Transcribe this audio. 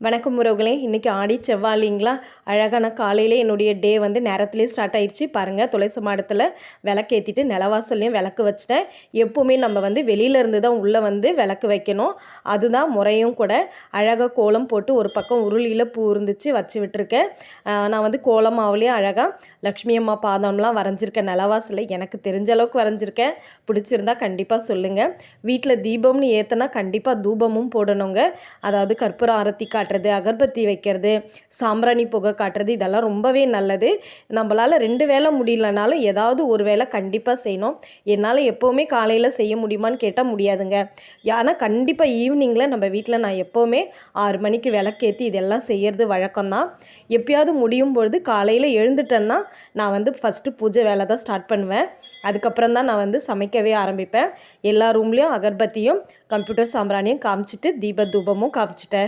வணக்கம் உறவுகளே, இன்றைக்கி ஆடி செவ்வாய்ங்களா. அழகான காலையில் என்னுடைய டே வந்து நேரத்துலேயே ஸ்டார்ட் ஆயிடுச்சு. பாருங்கள், துளசி மாடத்தில் விளக்கேற்றிட்டு நிலவாசல்லையும் விளக்கு வச்சுட்டேன். எப்போவுமே நம்ம வந்து வெளியிலேருந்து தான் உள்ளே வந்து விளக்கு வைக்கணும், அதுதான் முறையும் கூட. அழகாக கோலம் போட்டு ஒரு பக்கம் உருளியில் பூ இருந்துச்சு வச்சு விட்டுருக்கேன். நான் வந்து கோலம் மாவுலேயும் அழகாக லக்ஷ்மி அம்மா பாதம்லாம் வரைஞ்சிருக்கேன். நிலவாசலில் எனக்கு தெரிஞ்ச அளவுக்கு வரைஞ்சிருக்கேன். பிடிச்சிருந்தா கண்டிப்பாக சொல்லுங்கள். வீட்டில் தீபம்னு ஏற்றினா கண்டிப்பாக தூபமும் போடணுங்க. அதாவது கற்பூர ஆரத்தி காட்டுறது, அகர்பத்தி வைக்கிறது, சாம்பிராணி புகை காட்டுறது, இதெல்லாம் ரொம்பவே நல்லது. நம்மளால் 2 வேளை முடியலனாலும் ஏதாவது ஒரு வேளை கண்டிப்பாக செய்யணும். என்னால் எப்போவுமே காலையில் செய்ய முடியுமான்னு கேட்டால் முடியாதுங்க. ஆனால் கண்டிப்பாக ஈவினிங்கில் நம்ம வீட்டில் நான் எப்போவுமே 6 மணிக்கு விளக்கேற்றி இதெல்லாம் செய்கிறது வழக்கம்தான். எப்பயாவது முடியும் பொழுது காலையில் எழுந்துட்டேன்னா நான் வந்து ஃபஸ்ட்டு பூஜை வேலை தான் ஸ்டார்ட் பண்ணுவேன். அதுக்கப்புறம் தான் நான் வந்து சமைக்கவே ஆரம்பிப்பேன். எல்லா ரூம்லேயும் அகர்பத்தியும் கம்ப்யூட்டர் சாம்பிராணியும் காமிச்சிட்டு தீப தூபமும் காமிச்சிட்டேன்.